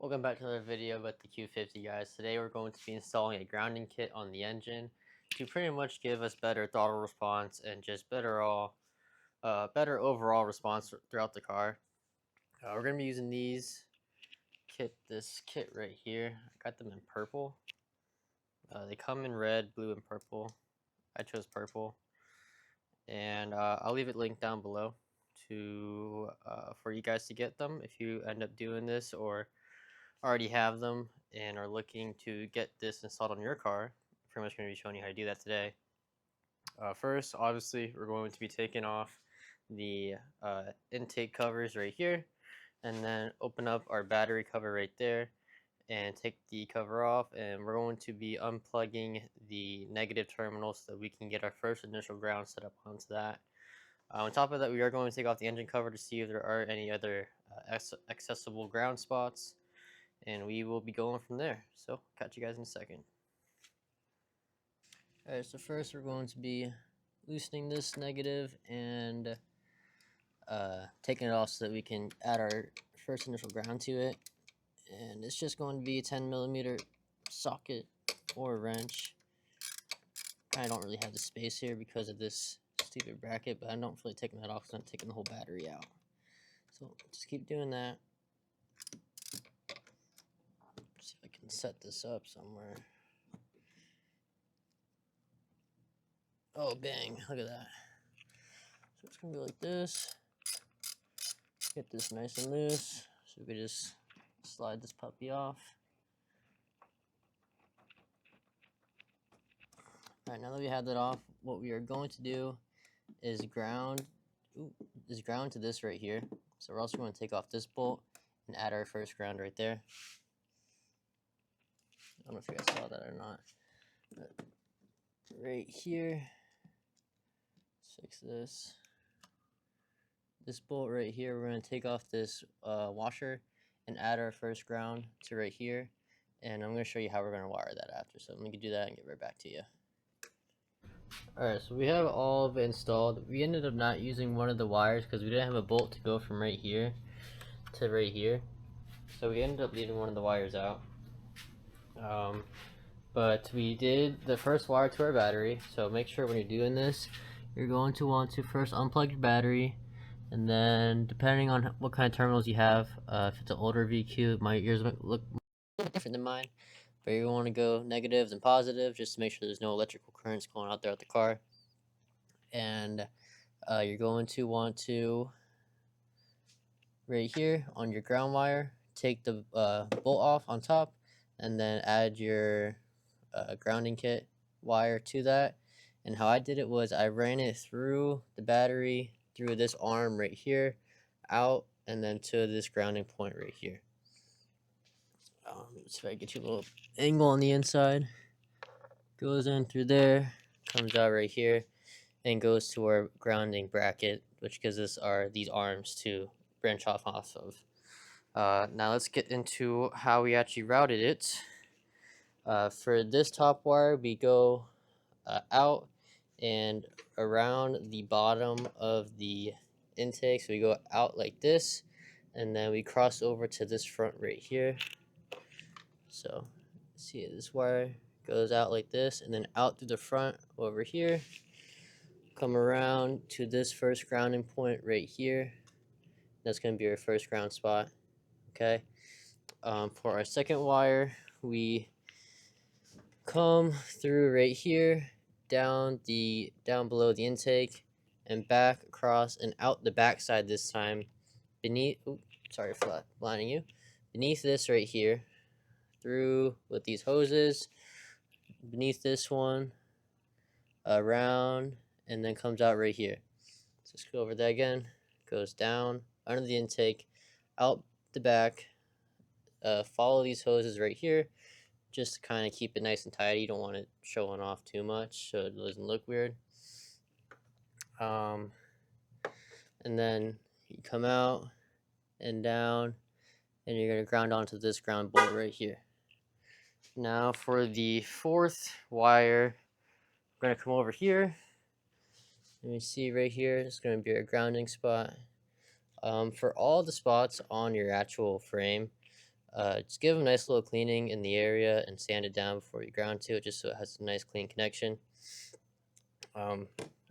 Welcome back to another video about the Q50, guys. Today we're going to be installing a grounding kit on the engine to pretty much give us better throttle response and just better overall response throughout the car. We're going to be using this kit right here. I got them in purple. They come in red, blue, and purple. I chose purple, and I'll leave it linked down below for you guys to get them if you end up doing this or already have them and are looking to get this installed on your car. Pretty much going to be showing you how to do that today. First, obviously, we're going to be taking off the intake covers right here, and then open up our battery cover right there and take the cover off, and we're going to be unplugging the negative terminal so that we can get our first initial ground set up onto that. On top of that, we are going to take off the engine cover to see if there are any other accessible ground spots, and we will be going from there. So catch you guys in a second. Alright, so first we're going to be loosening this negative and taking it off so that we can add our first initial ground to it. And it's just going to be a 10mm socket or wrench. I don't really have the space here because of this stupid bracket, but I don't feel like taking that off because I'm taking the whole battery out. So just keep doing that. See if I can set this up somewhere. Oh, bang, look at that. So it's gonna be like this. Get this nice and loose. So we just slide this puppy off. Alright, now that we have that off, what we are going to do is ground to this right here. So we're also going to take off this bolt and add our first ground right there. I don't know if you guys saw that or not. But right here, let's fix this. This bolt right here, we're going to take off this washer and add our first ground to right here. And I'm going to show you how we're going to wire that after. So let me do that and get right back to you. Alright, so we have all of it installed. We ended up not using one of the wires because we didn't have a bolt to go from right here to right here. So we ended up leaving one of the wires out. But we did the first wire to our battery. So make sure when you're doing this, you're going to want to first unplug your battery. And then depending on what kind of terminals you have, if it's an older VQ, yours might look different than mine. But you want to go negatives and positives just to make sure there's no electrical currents going out there at the car. And you're going to want to, right here on your ground wire, take the bolt off on top and then add your grounding kit wire to that. And how I did it was I ran it through the battery, through this arm right here, out, and then to this grounding point right here. Let's see if I get you a little angle on the inside. Goes in through there, comes out right here, and goes to our grounding bracket, which gives us these arms to branch off of. Now let's get into how we actually routed it. For this top wire, we go out and around the bottom of the intake. So we go out like this, and then we cross over to this front right here. So see, this wire goes out like this and then out through the front over here, come around to this first grounding point right here. That's going to be our first ground spot. Okay, for our second wire, we come through right here, down below the intake, and back across and out the back side this time, beneath, sorry for blinding you, beneath this right here, through with these hoses, beneath this one, around, and then comes out right here. So let's go over that again. Goes down under the intake, out the back, follow these hoses right here, just to kind of keep it nice and tidy. You don't want it showing off too much so it doesn't look weird. And then you come out and down, and you're going to ground onto this ground bolt right here. Now for the fourth wire, we're going to come over here. Let me see right here, it's going to be our grounding spot. For all the spots on your actual frame, Just give them a nice little cleaning in the area and sand it down before you ground to it, just so it has a nice clean connection. But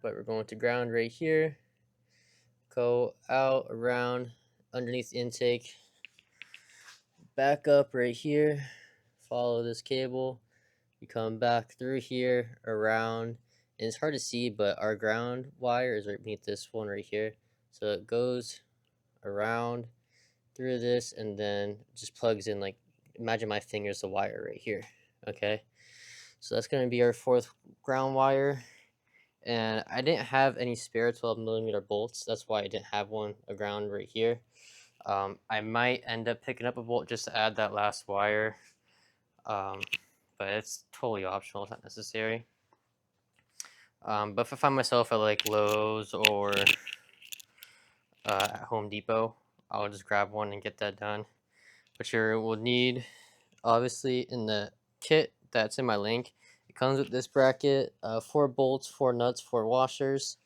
we're going to ground right here. Go out, around, underneath the intake. Back up right here. Follow this cable. You come back through here, around, and it's hard to see, but our ground wire is right beneath this one right here. So it goes around through this and then just plugs in, like, imagine my finger's the wire right here. Okay, so that's going to be our fourth ground wire. And I didn't have any spare 12mm bolts. That's why I didn't have one a ground right here. I might end up picking up a bolt just to add that last wire, but it's totally optional. It's not necessary. But if I find myself at like Lowe's or at Home Depot, I'll just grab one and get that done. But you will need, obviously, in the kit that's in my link, it comes with this bracket, 4 bolts, 4 nuts, 4 washers,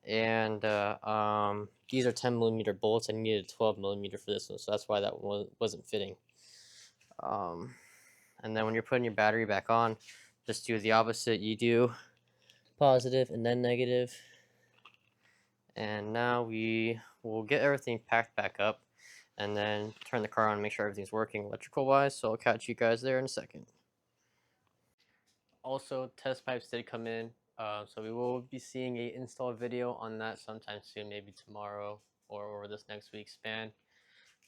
and these are 10mm bolts. I needed 12mm for this one, so that's why that one wasn't fitting. And then when you're putting your battery back on, just do the opposite. You do positive and then negative. And now we will get everything packed back up and then turn the car on and make sure everything's working electrical wise. So I'll catch you guys there in a second. Also, test pipes did come in, so we will be seeing a install video on that sometime soon, maybe tomorrow or over this next week's span.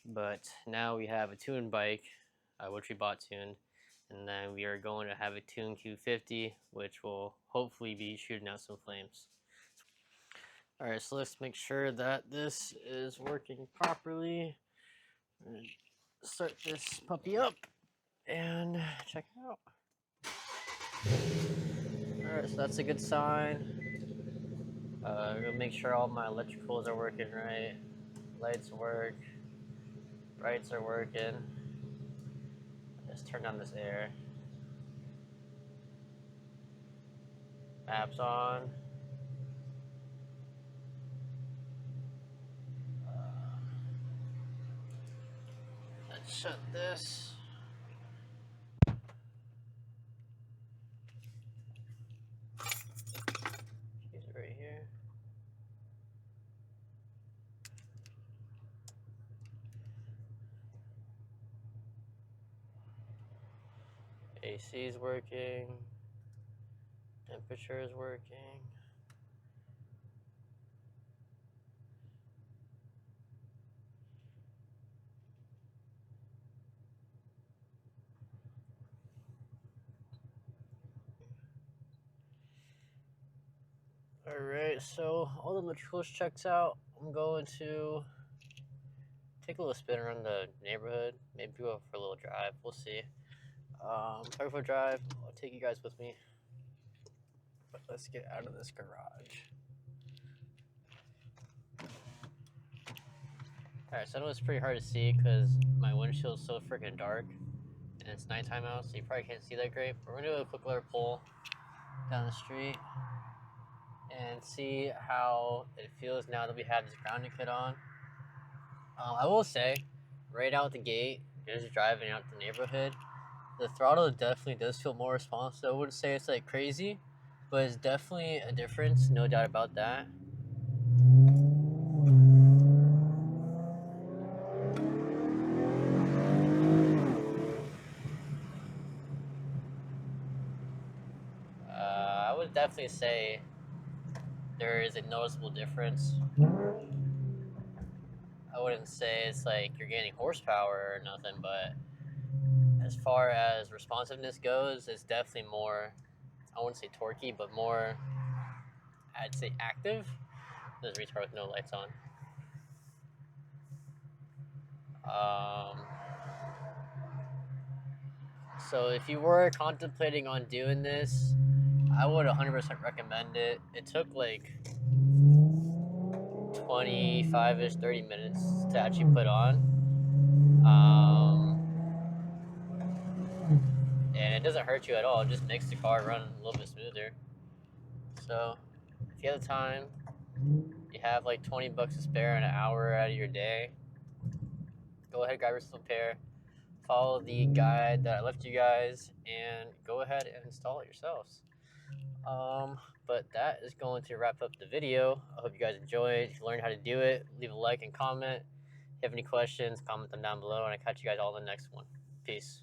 But now we have a tuned bike, which we bought tuned, and then we are going to have a tuned Q50, which will hopefully be shooting out some flames. Alright, so let's make sure that this is working properly. Start this puppy up and check it out. Alright, so that's a good sign. Gonna make sure all my electricals are working right. Lights work. Brights are working. Just turn on this air. Maps on. Let's shut this. Use it right here. AC is working. Temperature is working. Alright, so all the electricals checked out. I'm going to take a little spin around the neighborhood. Maybe go for a little drive. We'll see. Sorry for a drive. I'll take you guys with me. But let's get out of this garage. Alright, so I know it's pretty hard to see because my windshield's so freaking dark. And it's nighttime out, so you probably can't see that great. But we're gonna do a quick little pull down the street and see how it feels now that we have this grounding kit on. I will say, right out the gate, just driving out the neighborhood, the throttle definitely does feel more responsive. I wouldn't say it's like crazy, but it's definitely a difference, no doubt about that. I would definitely say there is a noticeable difference. I wouldn't say it's like you're gaining horsepower or nothing, but as far as responsiveness goes, it's definitely more, I wouldn't say torquey, but more, I'd say active. There's a retard with no lights on. So if you were contemplating on doing this, I would 100% recommend it. It took like 25-ish, 30 minutes to actually put on. And it doesn't hurt you at all. It just makes the car run a little bit smoother. So if you have the time, you have like 20 bucks to spare an hour out of your day, go ahead, grab yourself a pair. follow the guide that I left you guys and go ahead and install it yourselves. But that is going to wrap up the video. I hope you guys enjoyed. If you learned how to do it, leave a like and comment. If you have any questions, comment them down below, and I'll catch you guys all in the next one. Peace.